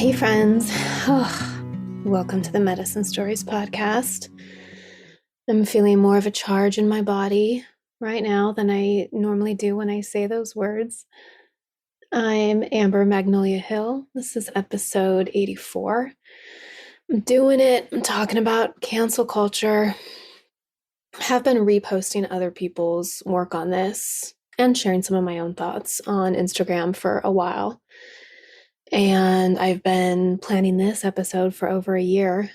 Hey, friends. Welcome to the Medicine Stories podcast. I'm feeling more of a charge in my body right now than I normally do when I say those words. I'm Amber Magnolia Hill. This is episode 84. I'm doing it. I'm talking about cancel culture. I have been reposting other people's work on this and sharing some of my own thoughts on Instagram for a while. And I've been planning this episode for over a year.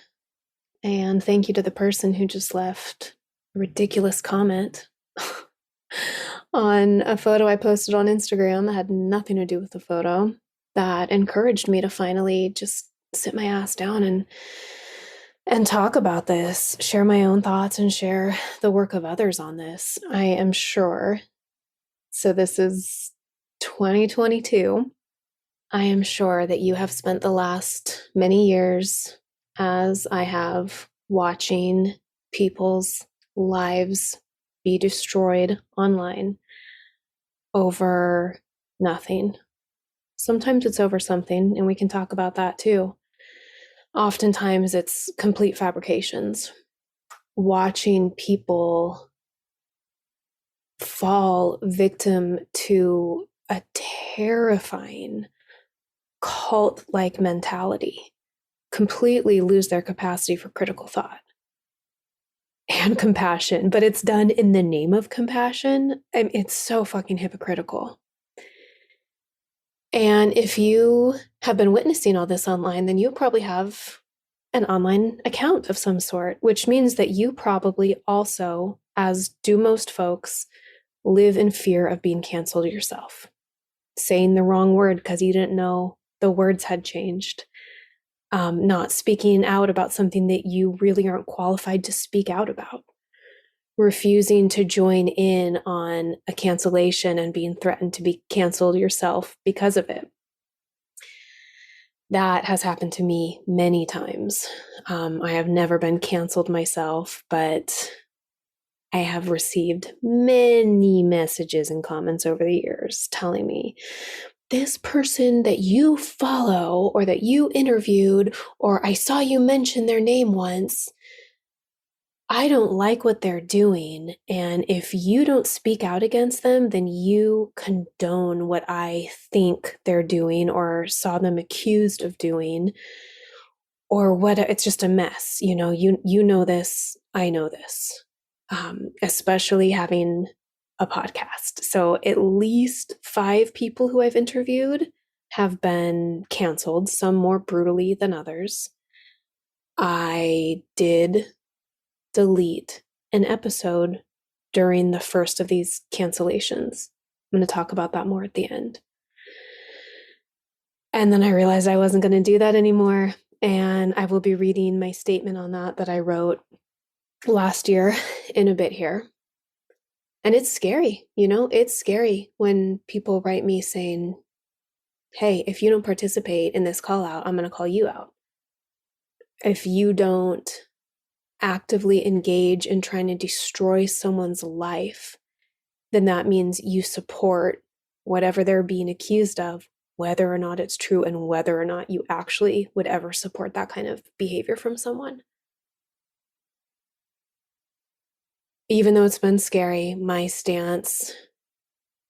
And thank you to the person who just left a ridiculous comment on a photo I posted on Instagram that had nothing to do with the photo, that encouraged me to finally just sit my ass down and talk about this, share my own thoughts and share the work of others on this. I am sure. So this is 2022. I am sure that you have spent the last many years, as I have, watching people's lives be destroyed online over nothing. Sometimes it's over something, and we can talk about that too. Oftentimes it's complete fabrications. Watching people fall victim to a terrifying cult-like mentality, completely lose their capacity for critical thought and compassion, but it's done in the name of compassion. It's so fucking hypocritical. And if you have been witnessing all this online, then you probably have an online account of some sort, which means that you probably also, as do most folks, live in fear of being canceled yourself, saying the wrong word because you didn't know the words had changed, not speaking out about something that you really aren't qualified to speak out about, refusing to join in on a cancellation and being threatened to be canceled yourself because of it. That has happened to me many times. I have never been canceled myself, but I have received many messages and comments over the years telling me, this person that you follow or that you interviewed, or I saw you mention their name once, I don't like what they're doing. And if you don't speak out against them, then you condone what I think they're doing or saw them accused of doing, or what. It's just a mess. You know this, I know this, especially having a podcast. So at least 5 people who I've interviewed have been canceled, some more brutally than others. I did delete an episode during the first of these cancellations. I'm going to talk about that more at the end. And then I realized I wasn't going to do that anymore. And I will be reading my statement on that I wrote last year in a bit here. And it's scary, it's scary when people write me saying, hey, if you don't participate in this call out, I'm going to call you out. If you don't actively engage in trying to destroy someone's life, then that means you support whatever they're being accused of, whether or not it's true and whether or not you actually would ever support that kind of behavior from someone. Even though it's been scary, my stance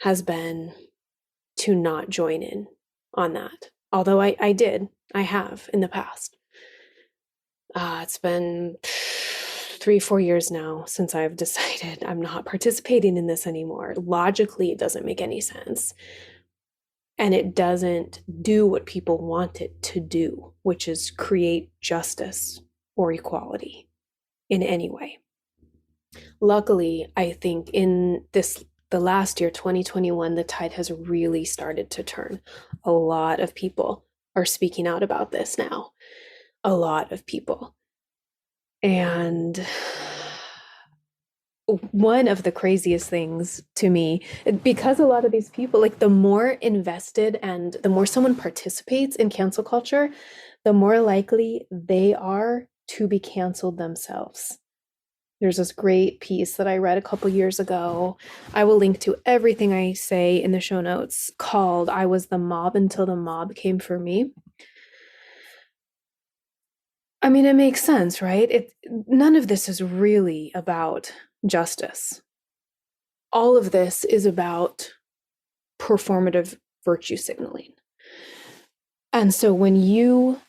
has been to not join in on that. Although I have in the past. It's been 3-4 years now since I've decided I'm not participating in this anymore. Logically, it doesn't make any sense. And it doesn't do what people want it to do, which is create justice or equality in any way. Luckily, I think in the last year, 2021, the tide has really started to turn. A lot of people are speaking out about this now. A lot of people. And one of the craziest things to me, because a lot of these people, like, the more invested and the more someone participates in cancel culture, the more likely they are to be canceled themselves. There's this great piece that I read a couple years ago. I will link to everything I say in the show notes, called "I Was the Mob Until the Mob Came for Me." I mean, it makes sense, right? None of this is really about justice. All of this is about performative virtue signaling. And so when you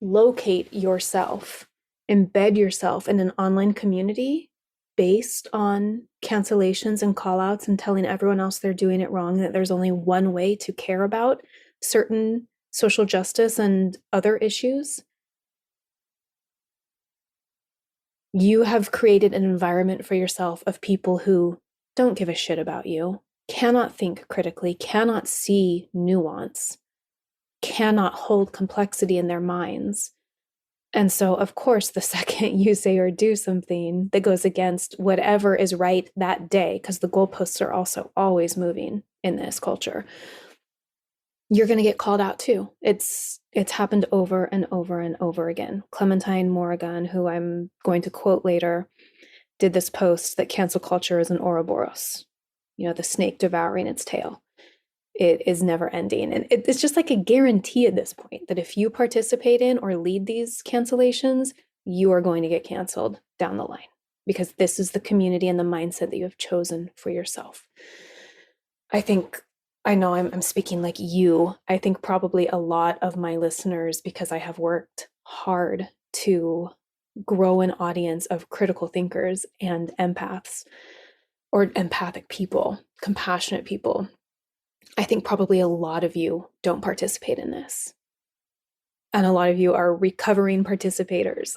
locate yourself, embed yourself in an online community based on cancellations and callouts and telling everyone else they're doing it wrong, that there's only one way to care about certain social justice and other issues, you have created an environment for yourself of people who don't give a shit about you, cannot think critically, cannot see nuance, cannot hold complexity in their minds. And so, of course, the second you say or do something that goes against whatever is right that day, because the goalposts are also always moving in this culture, you're going to get called out too. It's happened over and over and over again. Clementine Morrigan, who I'm going to quote later, did this post that cancel culture is an ouroboros, the snake devouring its tail. It is never ending. And it's just like a guarantee at this point that if you participate in or lead these cancellations, you are going to get canceled down the line, because this is the community and the mindset that you have chosen for yourself. I know I'm speaking like you. I think probably a lot of my listeners, because I have worked hard to grow an audience of critical thinkers and empaths, or empathic people, compassionate people, I think probably a lot of you don't participate in this. And a lot of you are recovering participators.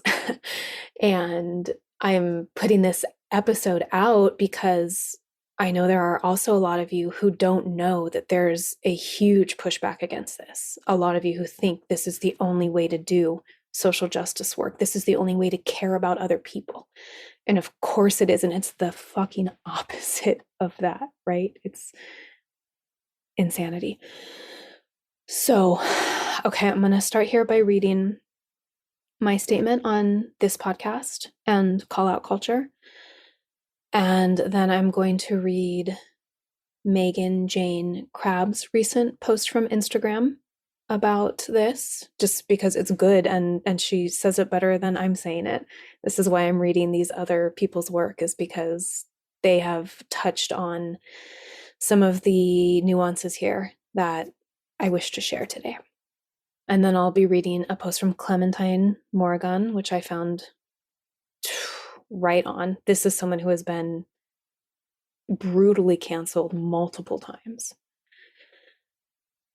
And I'm putting this episode out because I know there are also a lot of you who don't know that there's a huge pushback against this. A lot of you who think this is the only way to do social justice work. This is the only way to care about other people. And of course it is. And it's the fucking opposite of that, right? It's insanity. So, okay, I'm going to start here by reading my statement on this podcast and call out culture. And then I'm going to read Megan Jane Crabb's recent post from Instagram about this, just because it's good and she says it better than I'm saying it. This is why I'm reading these other people's work, is because they have touched on some of the nuances here that I wish to share today. And then I'll be reading a post from Clementine Morrigan, which I found right on. This is someone who has been brutally canceled multiple times.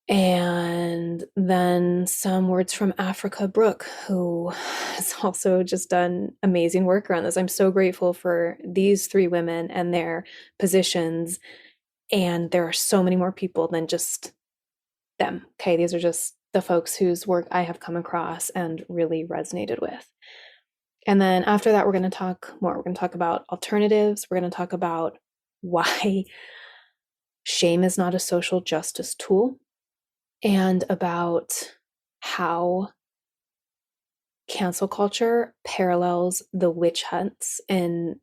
And then some words from Africa Brooke, who has also just done amazing work around this. I'm so grateful for these three women and their positions. And there are so many more people than just them. Okay, these are just the folks whose work I have come across and really resonated with. And then after that, we're going to talk more. We're going to talk about alternatives. We're going to talk about why shame is not a social justice tool, and about how cancel culture parallels the witch hunts in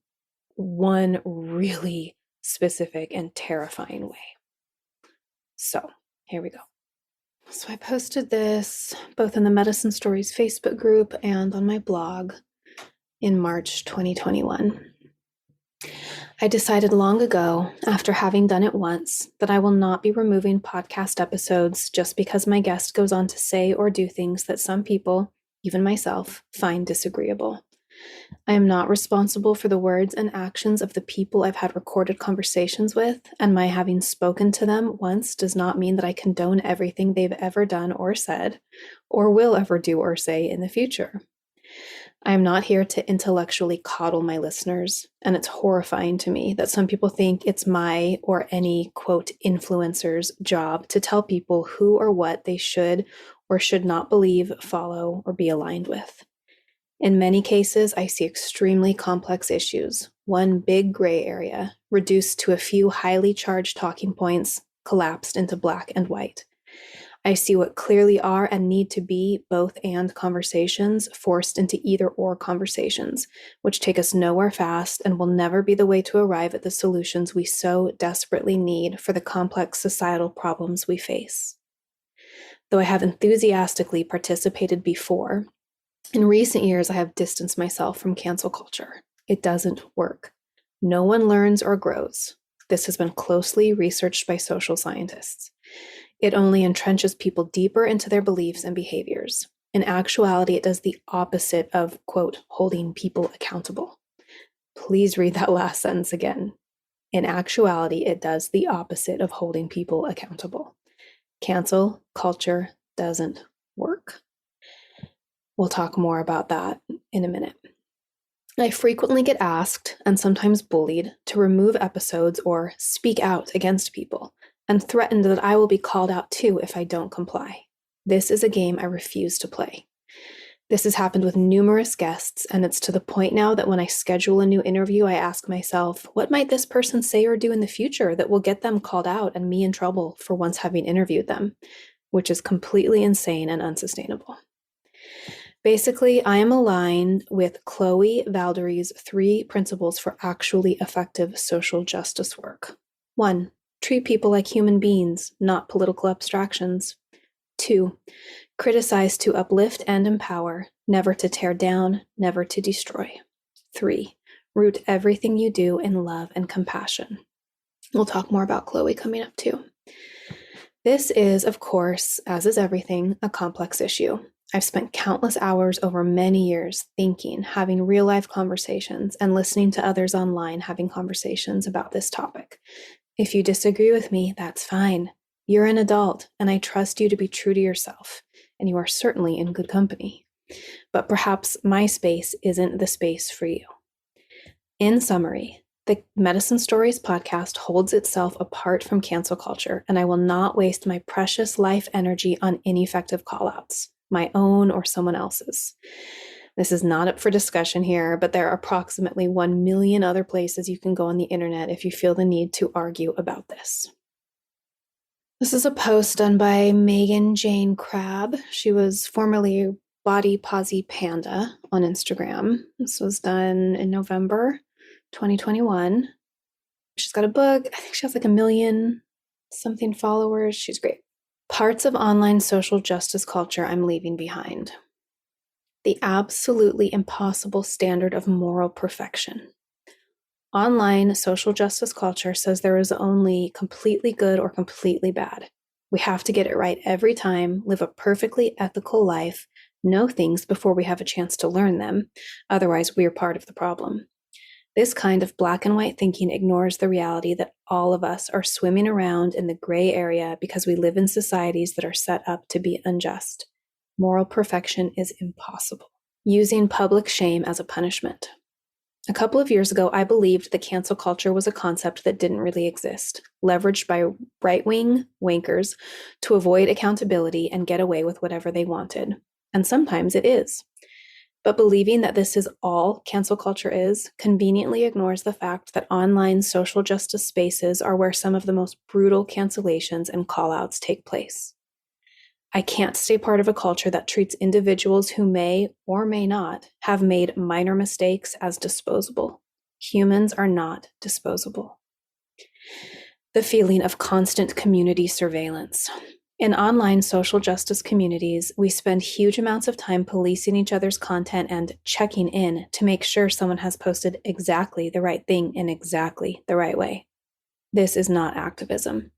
one really specific and terrifying way. So here we go. So I posted this both in the Medicine Stories Facebook group and on my blog in March 2021. I decided long ago, after having done it once, that I will not be removing podcast episodes just because my guest goes on to say or do things that some people, even myself, find disagreeable. I am not responsible for the words and actions of the people I've had recorded conversations with, and my having spoken to them once does not mean that I condone everything they've ever done or said, or will ever do or say in the future. I am not here to intellectually coddle my listeners, and it's horrifying to me that some people think it's my or any, quote, influencer's job to tell people who or what they should or should not believe, follow, or be aligned with. In many cases, I see extremely complex issues, one big gray area, reduced to a few highly charged talking points, collapsed into black and white. I see what clearly are and need to be both and conversations forced into either or conversations, which take us nowhere fast and will never be the way to arrive at the solutions we so desperately need for the complex societal problems we face. Though I have enthusiastically participated before, In recent years, I have distanced myself from cancel culture. It doesn't work. No one learns or grows. This has been closely researched by social scientists. It only entrenches people deeper into their beliefs and behaviors. In actuality, it does the opposite of, quote, holding people accountable. Please read that last sentence again. In actuality, it does the opposite of holding people accountable. Cancel culture doesn't work. We'll talk more about that in a minute. I frequently get asked, and sometimes bullied, to remove episodes or speak out against people, and threatened that I will be called out too if I don't comply. This is a game I refuse to play. This has happened with numerous guests, and it's to the point now that when I schedule a new interview, I ask myself, what might this person say or do in the future that will get them called out and me in trouble for once having interviewed them, which is completely insane and unsustainable. Basically, I am aligned with Chloe Valdery's 3 principles for actually effective social justice work. 1. Treat people like human beings, not political abstractions. 2. Criticize to uplift and empower, never to tear down, never to destroy. 3. Root everything you do in love and compassion. We'll talk more about Chloe coming up too. This is, of course, as is everything, a complex issue. I've spent countless hours over many years thinking, having real-life conversations, and listening to others online having conversations about this topic. If you disagree with me, that's fine. You're an adult, and I trust you to be true to yourself, and you are certainly in good company. But perhaps my space isn't the space for you. In summary, the Medicine Stories podcast holds itself apart from cancel culture, and I will not waste my precious life energy on ineffective callouts, my own or someone else's. This is not up for discussion here, but there are approximately 1 million other places you can go on the internet if you feel the need to argue about this. This is a post done by Megan Jane Crabb. She was formerly Body Posy Panda on Instagram. This was done in November 2021. She's got a book. I think she has like 1 million something followers. She's great. Parts of online social justice culture I'm leaving behind. The absolutely impossible standard of moral perfection. Online social justice culture says there is only completely good or completely bad. We have to get it right every time, live a perfectly ethical life, know things before we have a chance to learn them. Otherwise, we are part of the problem. This kind of black and white thinking ignores the reality that all of us are swimming around in the gray area because we live in societies that are set up to be unjust. Moral perfection is impossible. Using public shame as a punishment. A couple of years ago, I believed that cancel culture was a concept that didn't really exist, leveraged by right-wing wankers to avoid accountability and get away with whatever they wanted. And sometimes it is. But believing that this is all cancel culture is conveniently ignores the fact that online social justice spaces are where some of the most brutal cancellations and callouts take place. I can't stay part of a culture that treats individuals who may or may not have made minor mistakes as disposable. Humans are not disposable. The feeling of constant community surveillance. In online social justice communities, we spend huge amounts of time policing each other's content and checking in to make sure someone has posted exactly the right thing in exactly the right way. This is not activism.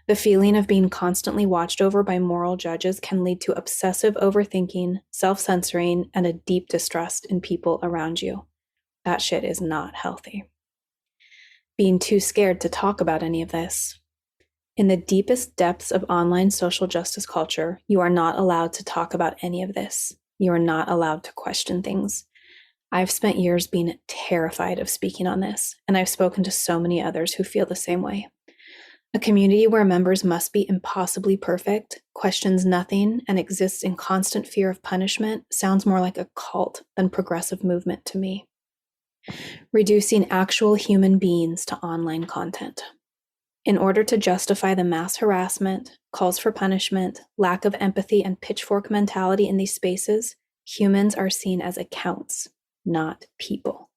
The feeling of being constantly watched over by moral judges can lead to obsessive overthinking, self-censoring, and a deep distrust in people around you. That shit is not healthy. Being too scared to talk about any of this. In the deepest depths of online social justice culture, you are not allowed to talk about any of this. You are not allowed to question things. I've spent years being terrified of speaking on this, and I've spoken to so many others who feel the same way. A community where members must be impossibly perfect, questions nothing, and exists in constant fear of punishment sounds more like a cult than progressive movement to me. Reducing actual human beings to online content. In order to justify the mass harassment, calls for punishment, lack of empathy, and pitchfork mentality in these spaces, humans are seen as accounts, not people.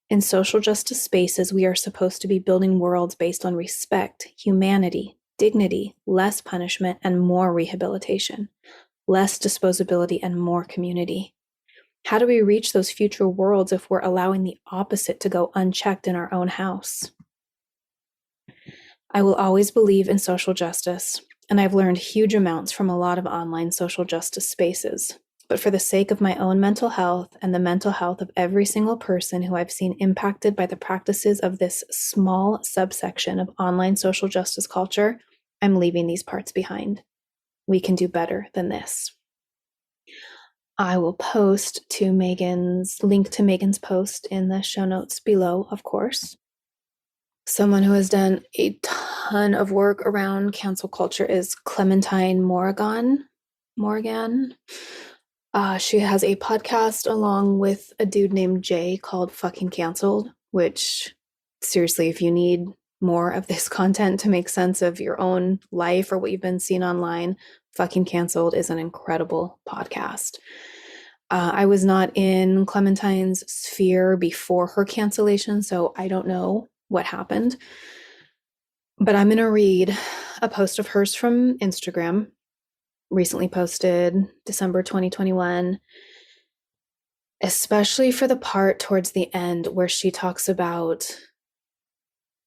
In social justice spaces, we are supposed to be building worlds based on respect, humanity, dignity, less punishment, and more rehabilitation, less disposability, and more community. How do we reach those future worlds if we're allowing the opposite to go unchecked in our own house? I will always believe in social justice, and I've learned huge amounts from a lot of online social justice spaces. But for the sake of my own mental health and the mental health of every single person who I've seen impacted by the practices of this small subsection of online social justice culture, I'm leaving these parts behind. We can do better than this. I will post to Megan's link to Megan's post in the show notes below, of course. Someone who has done a ton of work around cancel culture is Clementine Morgan. She has a podcast along with a dude named Jay called Fucking Canceled, which, seriously, if you need more of this content to make sense of your own life or what you've been seeing online, Fucking Canceled is an incredible podcast. I was not in Clementine's sphere before her cancellation, so I don't know what happened. But I'm going to read a post of hers from Instagram, recently posted December 2021, especially for the part towards the end where she talks about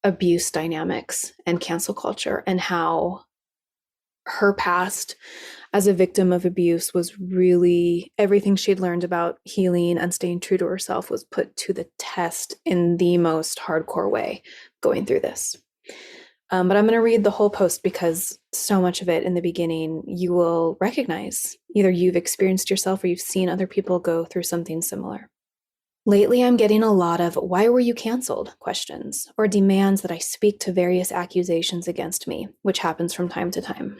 abuse dynamics and cancel culture and how her past as a victim of abuse was really everything she'd learned about healing and staying true to herself was put to the test in the most hardcore way going through this. But I'm going to read the whole post because so much of it in the beginning you will recognize. Either you've experienced yourself or you've seen other people go through something similar. Lately, I'm getting a lot of "why were you canceled?" questions or demands that I speak to various accusations against me, which happens from time to time.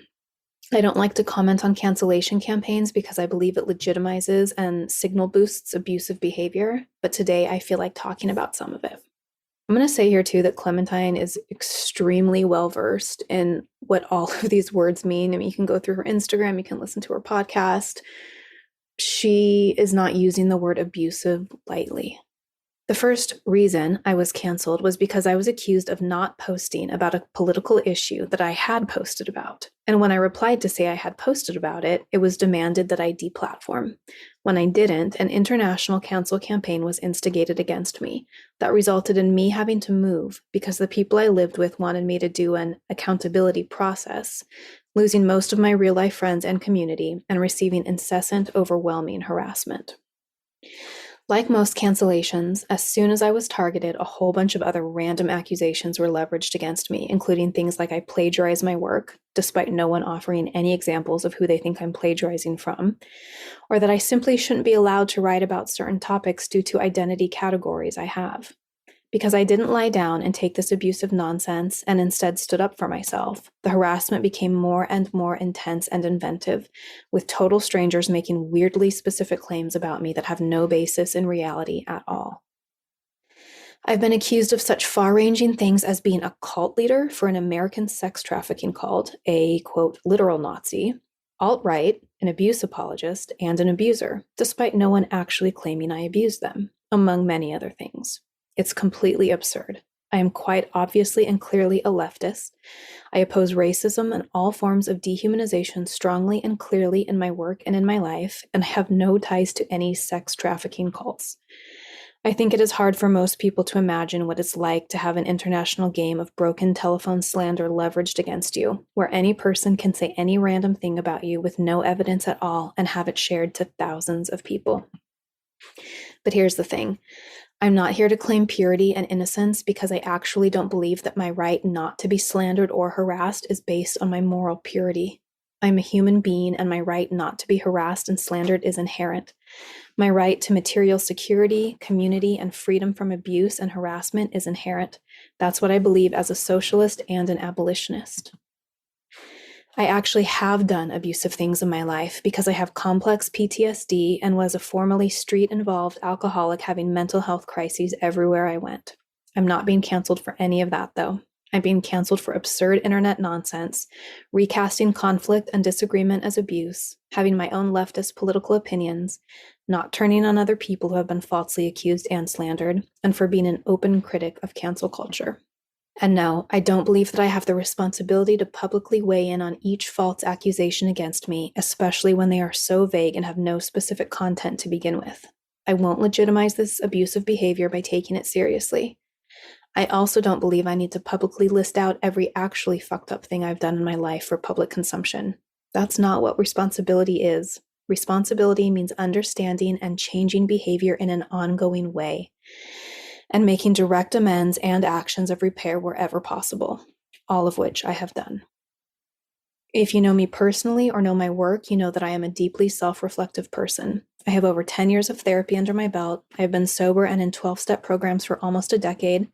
I don't like to comment on cancellation campaigns because I believe it legitimizes and signal boosts abusive behavior, but today I feel like talking about some of it. I'm going to say here too that Clementine is extremely well versed in what all of these words mean. I mean, you can go through her Instagram, you can listen to her podcast. She is not using the word abusive lightly. The first reason I was canceled was because I was accused of not posting about a political issue that I had posted about. And when I replied to say I had posted about it, it was demanded that I deplatform. When I didn't, an international cancel campaign was instigated against me. That resulted in me having to move because the people I lived with wanted me to do an accountability process, losing most of my real-life friends and community, and receiving incessant, overwhelming harassment. Like most cancellations, as soon as I was targeted, a whole bunch of other random accusations were leveraged against me, including things like I plagiarize my work, despite no one offering any examples of who they think I'm plagiarizing from, or that I simply shouldn't be allowed to write about certain topics due to identity categories I have. Because I didn't lie down and take this abusive nonsense and instead stood up for myself, the harassment became more and more intense and inventive, with total strangers making weirdly specific claims about me that have no basis in reality at all. I've been accused of such far-ranging things as being a cult leader for an American sex trafficking cult, a, quote, literal Nazi, alt-right, an abuse apologist, and an abuser, despite no one actually claiming I abused them, among many other things. It's completely absurd. I am quite obviously and clearly a leftist. I oppose racism and all forms of dehumanization strongly and clearly in my work and in my life, and I have no ties to any sex trafficking cults. I think it is hard for most people to imagine what it's like to have an international game of broken telephone slander leveraged against you, where any person can say any random thing about you with no evidence at all and have it shared to thousands of people. But here's the thing. I'm not here to claim purity and innocence because I actually don't believe that my right not to be slandered or harassed is based on my moral purity. I'm a human being and my right not to be harassed and slandered is inherent. My right to material security, community, and freedom from abuse and harassment is inherent. That's what I believe as a socialist and an abolitionist. I actually have done abusive things in my life because I have complex PTSD and was a formerly street-involved alcoholic having mental health crises everywhere I went. I'm not being canceled for any of that, though. I'm being canceled for absurd internet nonsense, recasting conflict and disagreement as abuse, having my own leftist political opinions, not turning on other people who have been falsely accused and slandered, and for being an open critic of cancel culture. And no, I don't believe that I have the responsibility to publicly weigh in on each false accusation against me, especially when they are so vague and have no specific content to begin with. I won't legitimize this abusive behavior by taking it seriously. I also don't believe I need to publicly list out every actually fucked up thing I've done in my life for public consumption. That's not what responsibility is. Responsibility means understanding and changing behavior in an ongoing way, and making direct amends and actions of repair wherever possible, all of which I have done. If you know me personally or know my work, you know that I am a deeply self-reflective person. I have over 10 years of therapy under my belt. I have been sober and in 12-step programs for almost a decade.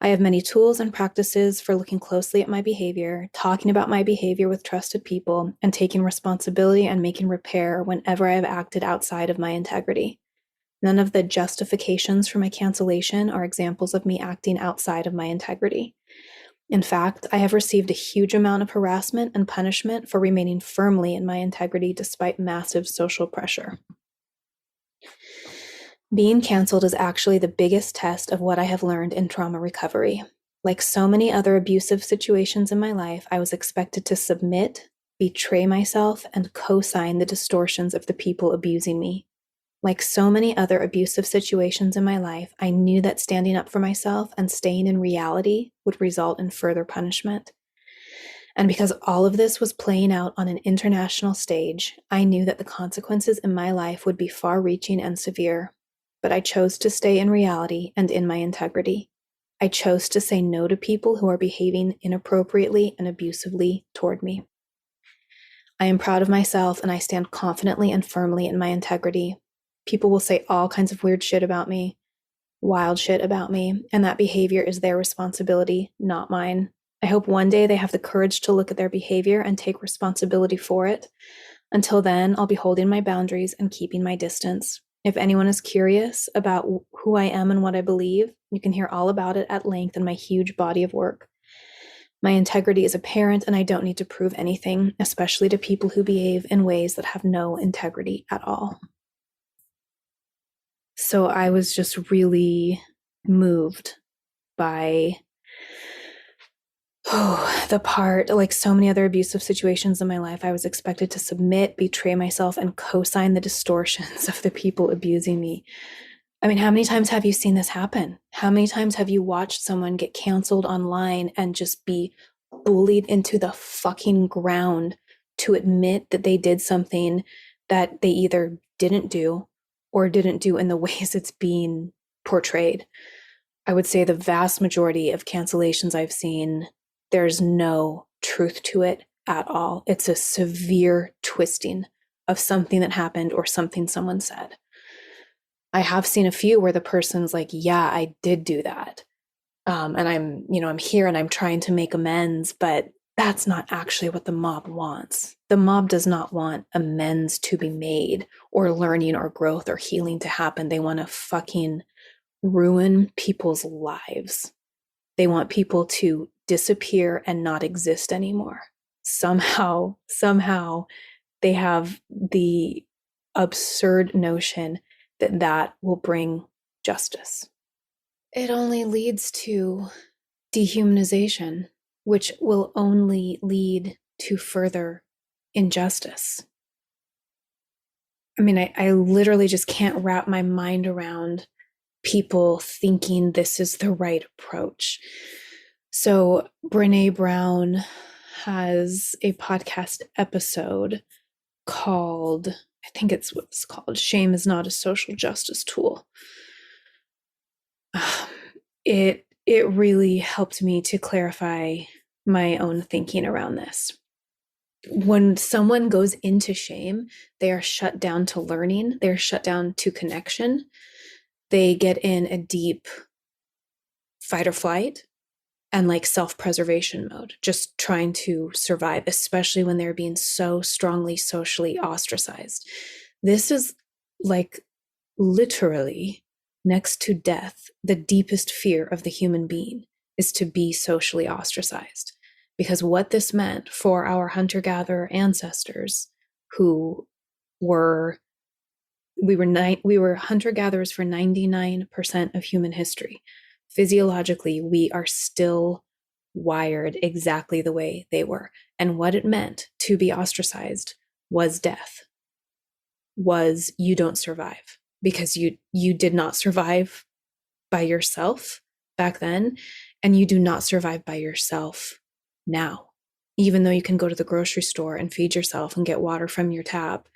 I have many tools and practices for looking closely at my behavior, talking about my behavior with trusted people, and taking responsibility and making repair whenever I have acted outside of my integrity. None of the justifications for my cancellation are examples of me acting outside of my integrity. In fact, I have received a huge amount of harassment and punishment for remaining firmly in my integrity despite massive social pressure. Being canceled is actually the biggest test of what I have learned in trauma recovery. Like so many other abusive situations in my life, I was expected to submit, betray myself, and co-sign the distortions of the people abusing me. Like so many other abusive situations in my life, I knew that standing up for myself and staying in reality would result in further punishment. And because all of this was playing out on an international stage, I knew that the consequences in my life would be far-reaching and severe. But I chose to stay in reality and in my integrity. I chose to say no to people who are behaving inappropriately and abusively toward me. I am proud of myself and I stand confidently and firmly in my integrity. People will say all kinds of weird shit about me, wild shit about me, and that behavior is their responsibility, not mine. I hope one day they have the courage to look at their behavior and take responsibility for it. Until then, I'll be holding my boundaries and keeping my distance. If anyone is curious about who I am and what I believe, you can hear all about it at length in my huge body of work. My integrity is apparent and I don't need to prove anything, especially to people who behave in ways that have no integrity at all. So I was just really moved by the part, like so many other abusive situations in my life, I was expected to submit, betray myself, and co-sign the distortions of the people abusing me. I mean, how many times have you seen this happen? How many times have you watched someone get canceled online and just be bullied into the fucking ground to admit that they did something that they either didn't do or didn't do in the ways it's being portrayed? I would say the vast majority of cancellations I've seen, there's no truth to it at all. It's a severe twisting of something that happened or something someone said. I have seen a few where the person's like, yeah, I did do that. And I'm here and I'm trying to make amends, but that's not actually what the mob wants. The mob does not want amends to be made or learning or growth or healing to happen. They want to fucking ruin people's lives. They want people to disappear and not exist anymore. Somehow they have the absurd notion that that will bring justice. It only leads to dehumanization, which will only lead to further injustice. I mean, I literally just can't wrap my mind around people thinking this is the right approach. So Brene Brown has a podcast episode called, I think it's what's called, Shame is Not a Social Justice Tool. It really helped me to clarify my own thinking around this. When someone goes into shame, they are shut down to learning, they're shut down to connection. They get in a deep fight or flight and like self-preservation mode, just trying to survive, especially when they're being so strongly socially ostracized. This is like literally next to death, the deepest fear of the human being is to be socially ostracized. Because what this meant for our hunter-gatherer ancestors who were we were hunter-gatherers for 99% of human history. Physiologically, we are still wired exactly the way they were. And what it meant to be ostracized was death, was you don't survive. because you did not survive by yourself back then, and you do not survive by yourself now. Even though you can go to the grocery store and feed yourself and get water from your tap,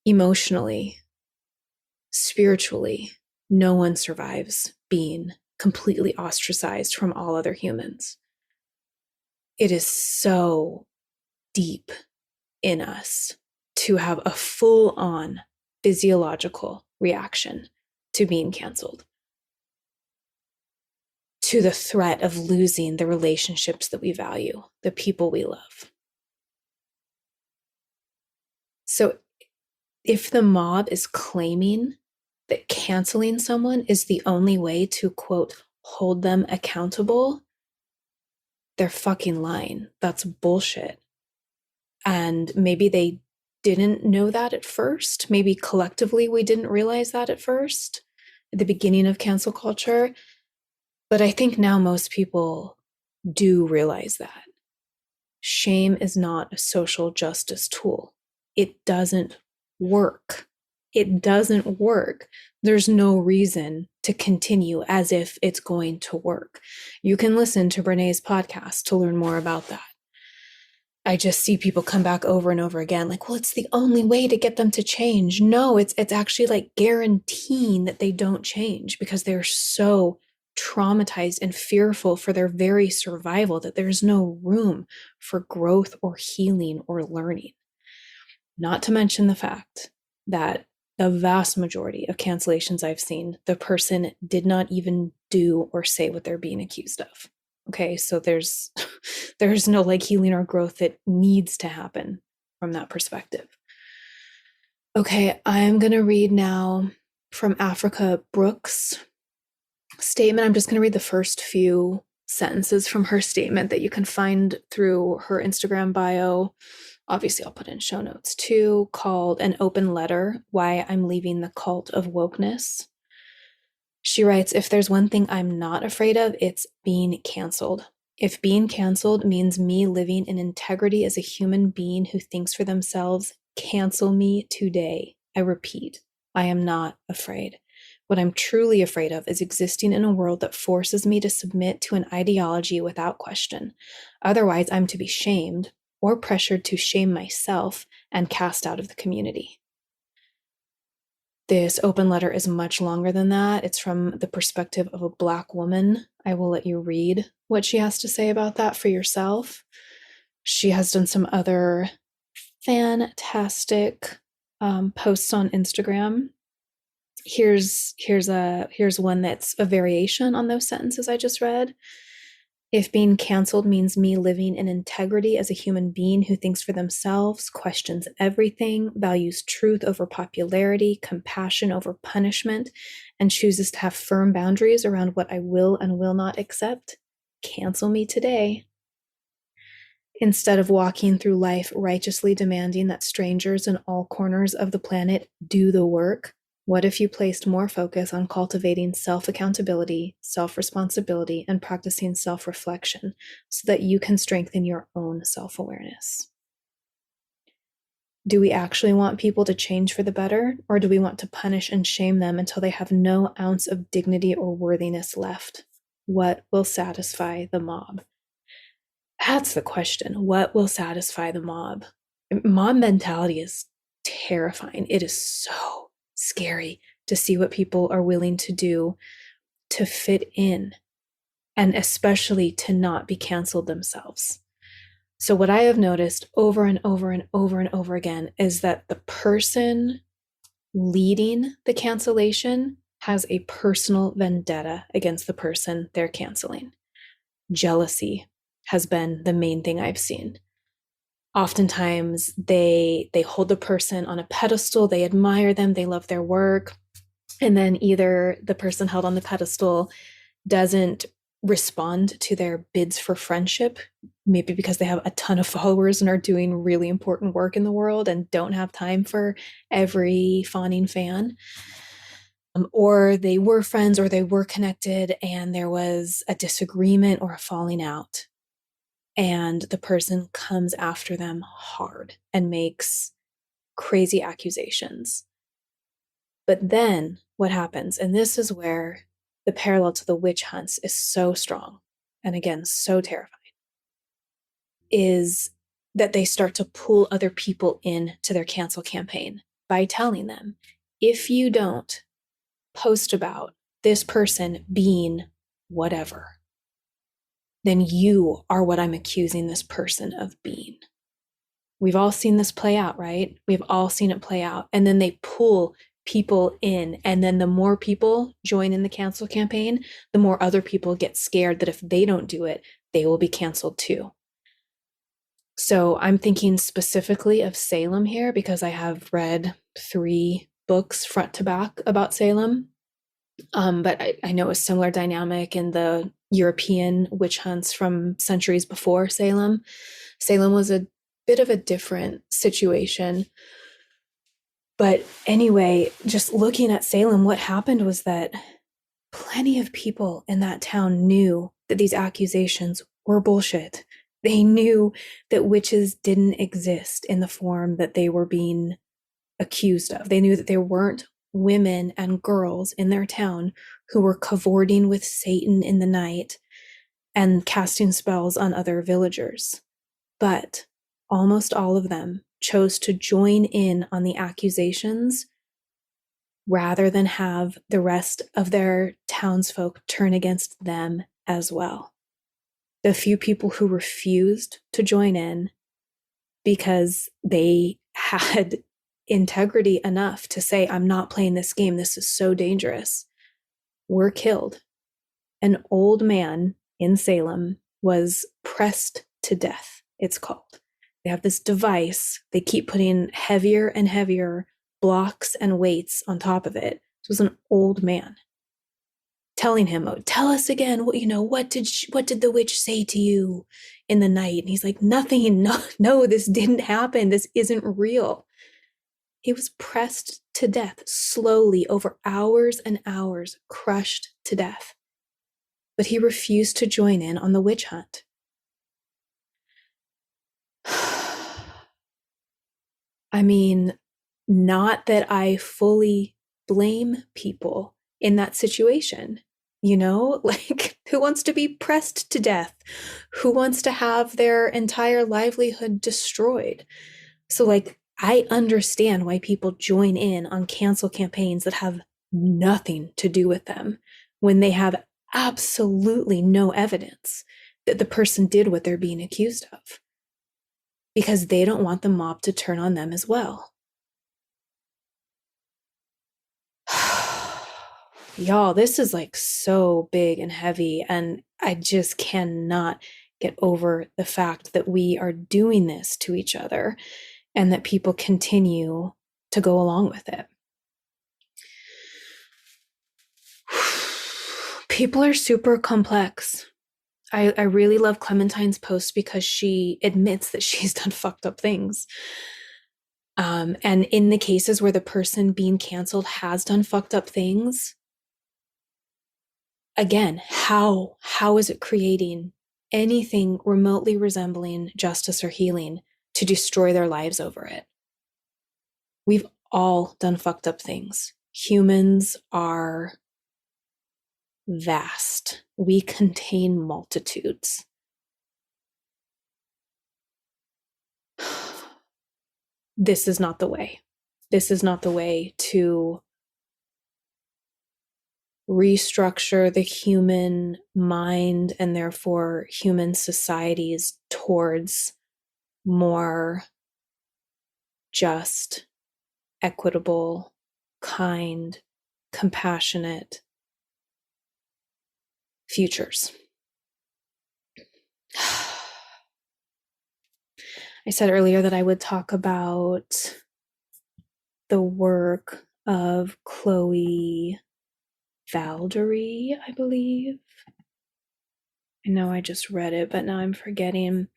emotionally, spiritually, no one survives being completely ostracized from all other humans. It is so deep in us to have a full-on physiological reaction to being canceled, to the threat of losing the relationships that we value, the people we love. So if the mob is claiming that canceling someone is the only way to, quote, hold them accountable, they're fucking lying. That's bullshit. And maybe they didn't know that at first. Maybe collectively we didn't realize that at first, at the beginning of cancel culture. But I think now most people do realize that. Shame is not a social justice tool. It doesn't work. It doesn't work. There's no reason to continue as if it's going to work. You can listen to Brené's podcast to learn more about that. I just see people come back over and over again, like, well, it's the only way to get them to change. No, it's actually like guaranteeing that they don't change because they're so traumatized and fearful for their very survival that there's no room for growth or healing or learning. Not to mention the fact that the vast majority of cancellations I've seen, the person did not even do or say what they're being accused of. Okay, so there's no like healing or growth that needs to happen from that perspective. Okay, I'm going to read now from Africa Brooks' statement. I'm just going to read the first few sentences from her statement that you can find through her Instagram bio. Obviously, I'll put in show notes too, called An Open Letter, Why I'm Leaving the Cult of Wokeness. She writes, if there's one thing I'm not afraid of, it's being canceled. If being canceled means me living in integrity as a human being who thinks for themselves, cancel me today. I repeat, I am not afraid. What I'm truly afraid of is existing in a world that forces me to submit to an ideology without question. Otherwise, I'm to be shamed or pressured to shame myself and cast out of the community. This open letter is much longer than that. It's from the perspective of a Black woman. I will let you read what she has to say about that for yourself. She has done some other fantastic posts on Instagram. Here's one that's a variation on those sentences I just read. If being canceled means me living in integrity as a human being who thinks for themselves, questions everything, values truth over popularity, compassion over punishment, and chooses to have firm boundaries around what I will and will not accept, cancel me today. Instead of walking through life righteously demanding that strangers in all corners of the planet do the work, what if you placed more focus on cultivating self-accountability, self-responsibility, and practicing self-reflection so that you can strengthen your own self-awareness? Do we actually want people to change for the better, or do we want to punish and shame them until they have no ounce of dignity or worthiness left? What will satisfy the mob? That's the question. What will satisfy the mob? Mob mentality is terrifying. It is so scary to see what people are willing to do to fit in, and especially to not be canceled themselves. So what I have noticed over and over and over and over again is that the person leading the cancellation has a personal vendetta against the person they're canceling. Jealousy has been the main thing I've seen. Oftentimes they hold the person on a pedestal, they admire them, they love their work, and then either the person held on the pedestal doesn't respond to their bids for friendship, maybe because they have a ton of followers and are doing really important work in the world and don't have time for every fawning fan. Or they were friends or they were connected and there was a disagreement or a falling out, and the person comes after them hard and makes crazy accusations. But then what happens, and this is where the parallel to the witch hunts is so strong, and again, so terrifying, is that they start to pull other people in to their cancel campaign by telling them, if you don't post about this person being whatever, then you are what I'm accusing this person of being. We've all seen this play out, right? We've all seen it play out. And then they pull people in. And then the more people join in the cancel campaign, the more other people get scared that if they don't do it, they will be canceled too. So I'm thinking specifically of Salem here because I have read 3 books front to back about Salem. But I know a similar dynamic in the European witch hunts from centuries before Salem. Salem was a bit of a different situation. But anyway, just looking at Salem, what happened was that plenty of people in that town knew that these accusations were bullshit. They knew that witches didn't exist in the form that they were being accused of. They knew that there weren't women and girls in their town who were cavorting with Satan in the night and casting spells on other villagers. But almost all of them chose to join in on the accusations rather than have the rest of their townsfolk turn against them as well. The few people who refused to join in because they had integrity enough to say, I'm not playing this game, this is so dangerous, were killed. An old man in Salem was pressed to death, it's called. They have this device, they keep putting heavier and heavier blocks and weights on top of it. This was an old man telling him, oh, tell us again, what did the witch say to you in the night? And he's like, nothing, no, this didn't happen, this isn't real. He was pressed to death slowly over hours and hours, crushed to death. But he refused to join in on the witch hunt. I mean, not that I fully blame people in that situation, like who wants to be pressed to death? Who wants to have their entire livelihood destroyed? So like, I understand why people join in on cancel campaigns that have nothing to do with them when they have absolutely no evidence that the person did what they're being accused of, because they don't want the mob to turn on them as well. Y'all, this is like so big and heavy, and I just cannot get over the fact that we are doing this to each other and that people continue to go along with it. People are super complex. I really love Clementine's post because she admits that she's done fucked up things. And in the cases where the person being canceled has done fucked up things, again, how is it creating anything remotely resembling justice or healing to destroy their lives over it? We've all done fucked up things. Humans are vast. We contain multitudes. This is not the way. This is not the way to restructure the human mind and therefore human societies towards more just, equitable, kind, compassionate futures. I said earlier that I would talk about the work of Chloe Valdery, I believe. I know I just read it, but now I'm forgetting.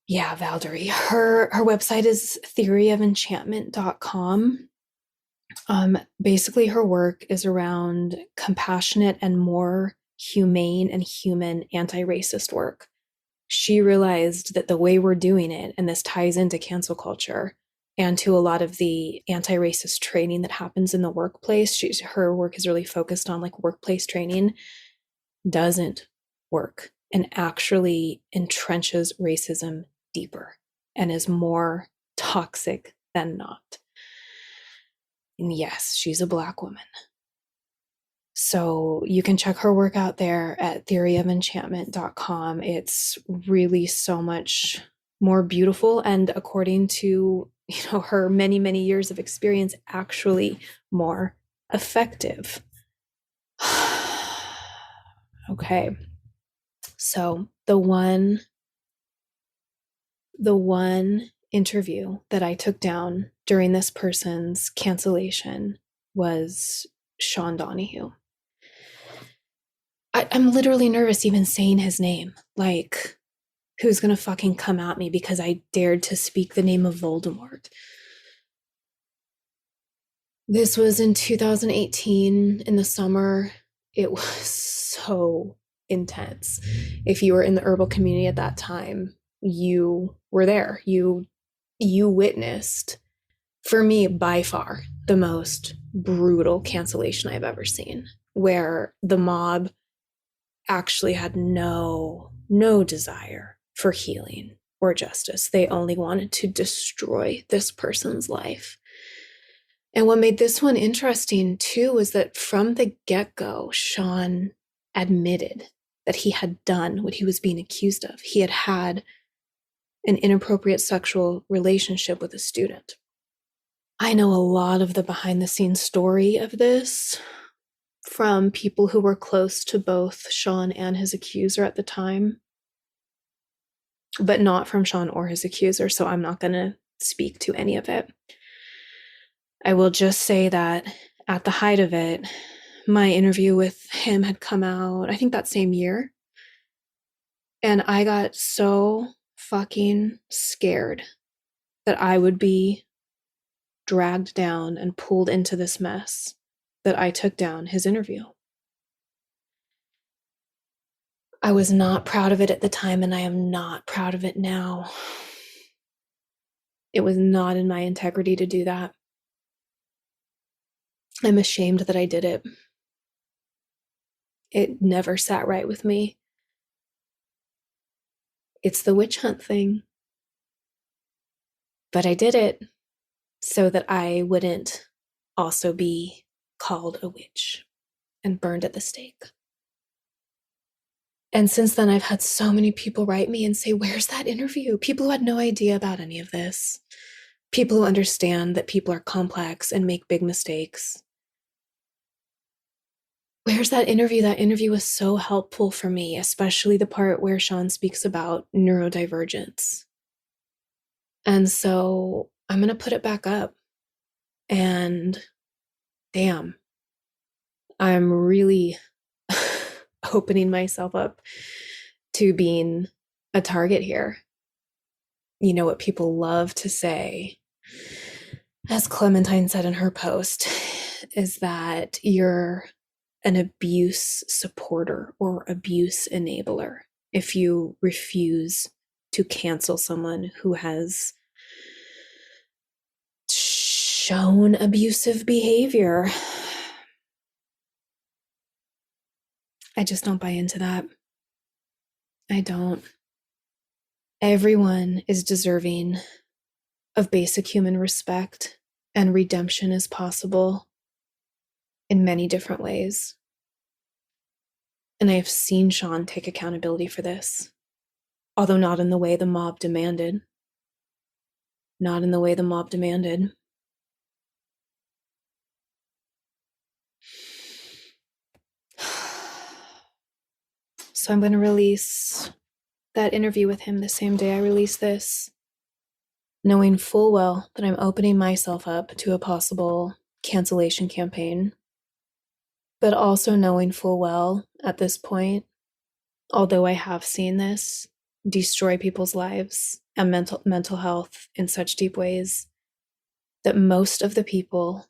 Yeah, Valdery. Her website is theoryofenchantment.com. Basically, her work is around compassionate and more humane and human anti-racist work. She realized that the way we're doing it, and this ties into cancel culture, and to a lot of the anti-racist training that happens in the workplace. Her work is really focused on like workplace training, doesn't work and actually entrenches racism deeper and is more toxic than not. And yes, she's a Black woman. So you can check her work out there at theoryoфenchantment.com. It's really so much more beautiful, and according to, her many, many years of experience, actually more effective. Okay. So the one interview that I took down during this person's cancellation was Sean Donahue. I'm literally nervous even saying his name. Like, who's gonna fucking come at me because I dared to speak the name of Voldemort? This was in 2018 in the summer. It was so intense. If you were in the herbal community at that time, you were there. You witnessed, for me, by far the most brutal cancellation I've ever seen, where the mob actually had no desire for healing or justice. They only wanted to destroy this person's life. And what made this one interesting too was that from the get-go, Sean admitted that he had done what he was being accused of. He had an inappropriate sexual relationship with a student. I know a lot of the behind the scenes story of this from people who were close to both Sean and his accuser at the time, but not from Sean or his accuser, so I'm not going to speak to any of it. I will just say that at the height of it, my interview with him had come out, I think that same year, and I got so fucking scared that I would be dragged down and pulled into this mess that I took down his interview. I was not proud of it at the time, and I am not proud of it now. It was not in my integrity to do that. I'm ashamed that I did it. It never sat right with me. It's the witch hunt thing. But I did it so that I wouldn't also be called a witch and burned at the stake. And since then, I've had so many people write me and say, where's that interview? People who had no idea about any of this. People who understand that people are complex and make big mistakes. Where's that interview? That interview was so helpful for me, especially the part where Sean speaks about neurodivergence. And so I'm going to put it back up. And damn, I'm really opening myself up to being a target here. You know what people love to say, as Clementine said in her post, is that you're an abuse supporter or abuse enabler if you refuse to cancel someone who has shown abusive behavior. I just don't buy into that. I don't. Everyone is deserving of basic human respect, and redemption is possible in many different ways. And I have seen Sean take accountability for this, although not in the way the mob demanded. Not in the way the mob demanded. So I'm going to release that interview with him the same day I release this, knowing full well that I'm opening myself up to a possible cancellation campaign, but also knowing full well at this point, although I have seen this destroy people's lives and mental health in such deep ways, that most of the people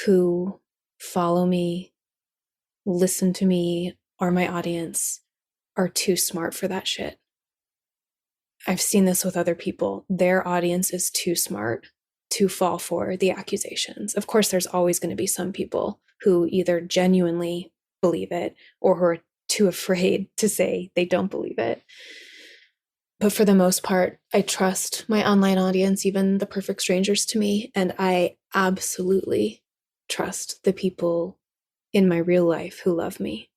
who follow me, listen to me, are my audience, are too smart for that shit. I've seen this with other people. Their audience is too smart to fall for the accusations. Of course, there's always going to be some people who either genuinely believe it or who are too afraid to say they don't believe it. But for the most part, I trust my online audience, even the perfect strangers to me, and I absolutely trust the people in my real life who love me.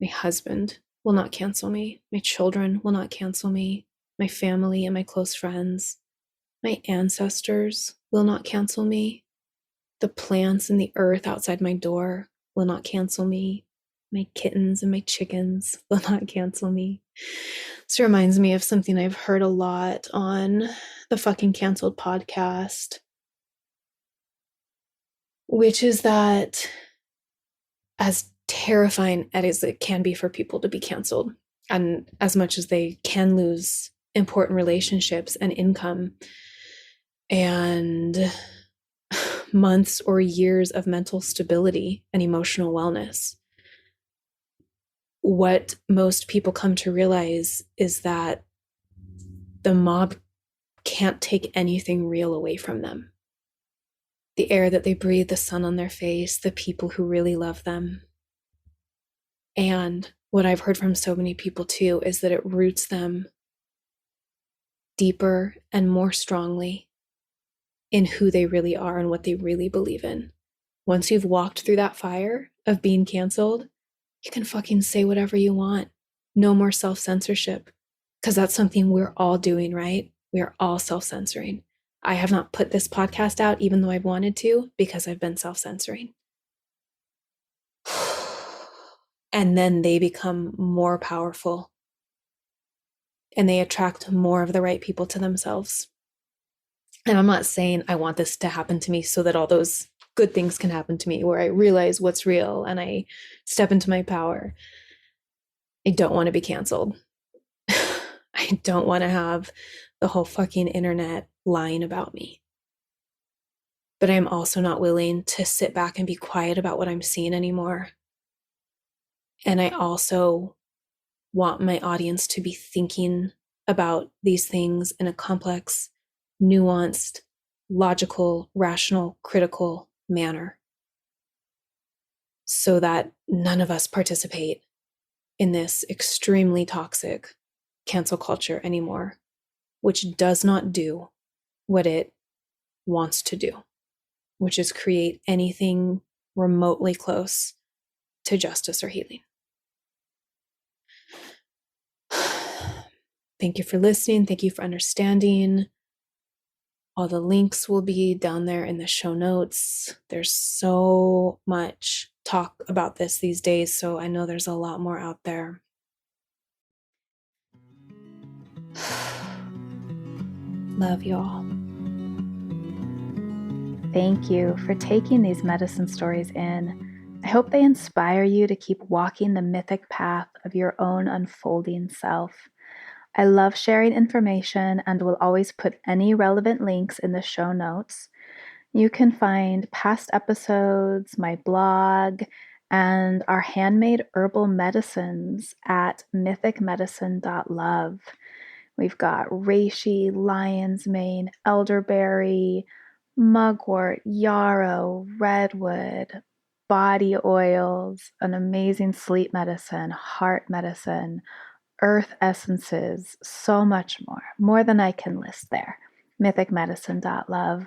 My husband will not cancel me. My children will not cancel me. My family and my close friends. My ancestors will not cancel me. The plants and the earth outside my door will not cancel me. My kittens and my chickens will not cancel me. This reminds me of something I've heard a lot on the Fucking Canceled podcast, which is that as terrifying as it can be for people to be canceled, and as much as they can lose important relationships and income and months or years of mental stability and emotional wellness, what most people come to realize is that the mob can't take anything real away from them. The air that they breathe, the sun on their face, the people who really love them. And what I've heard from so many people too is that it roots them deeper and more strongly in who they really are and what they really believe in. Once you've walked through that fire of being canceled, you can fucking say whatever you want. No more self-censorship, because that's something we're all doing, right? We are all self-censoring. I have not put this podcast out, even though I've wanted to, because I've been self-censoring. And then they become more powerful and they attract more of the right people to themselves. And I'm not saying I want this to happen to me so that all those good things can happen to me, where I realize what's real and I step into my power. I don't want to be canceled. I don't want to have the whole fucking internet lying about me. But I'm also not willing to sit back and be quiet about what I'm seeing anymore. And I also want my audience to be thinking about these things in a complex, nuanced, logical, rational, critical manner, so that none of us participate in this extremely toxic cancel culture anymore, which does not do what it wants to do, which is create anything remotely close to justice or healing. Thank you for listening. Thank you for understanding. All the links will be down there in the show notes. There's so much talk about this these days, so I know there's a lot more out there. Love y'all. Thank you for taking these medicine stories in. I hope they inspire you to keep walking the mythic path of your own unfolding self. I love sharing information and will always put any relevant links in the show notes. You can find past episodes, my blog, and our handmade herbal medicines at mythicmedicine.love. We've got reishi, lion's mane, elderberry, mugwort, yarrow, redwood, body oils, an amazing sleep medicine, heart medicine, earth essences, so much more than I can list there. mythicmedicine.love.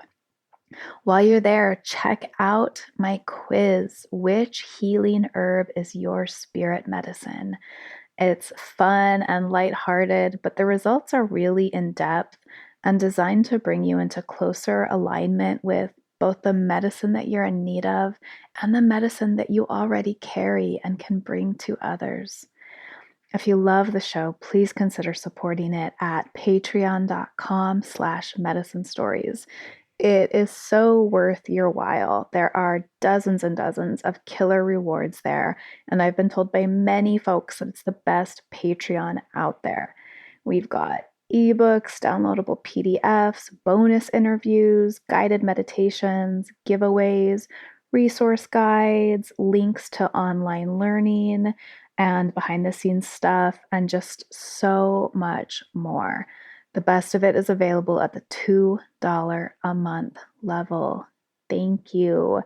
While you're there, check out my quiz. Which healing herb is your spirit medicine? It's fun and lighthearted, but the results are really in depth and designed to bring you into closer alignment with both the medicine that you're in need of and the medicine that you already carry and can bring to others. If you love the show, please consider supporting it at patreon.com/medicine stories. It is so worth your while. There are dozens and dozens of killer rewards there, and I've been told by many folks that it's the best Patreon out there. We've got ebooks, downloadable PDFs, bonus interviews, guided meditations, giveaways, resource guides, links to online learning, and behind the scenes stuff, and just so much more. The best of it is available at the $2 a month level. Thank you.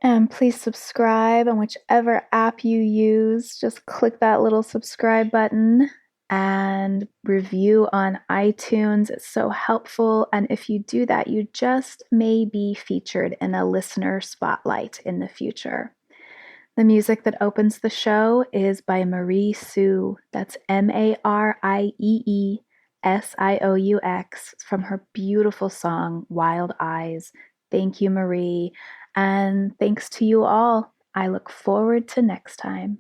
And please subscribe on whichever app you use. Just click that little subscribe button and review on iTunes. It's so helpful. And if you do that, you just may be featured in a listener spotlight in the future. The music that opens the show is by Marie Sue. That's MarieeSiaux from her beautiful song, Wild Eyes. Thank you, Marie. And thanks to you all. I look forward to next time.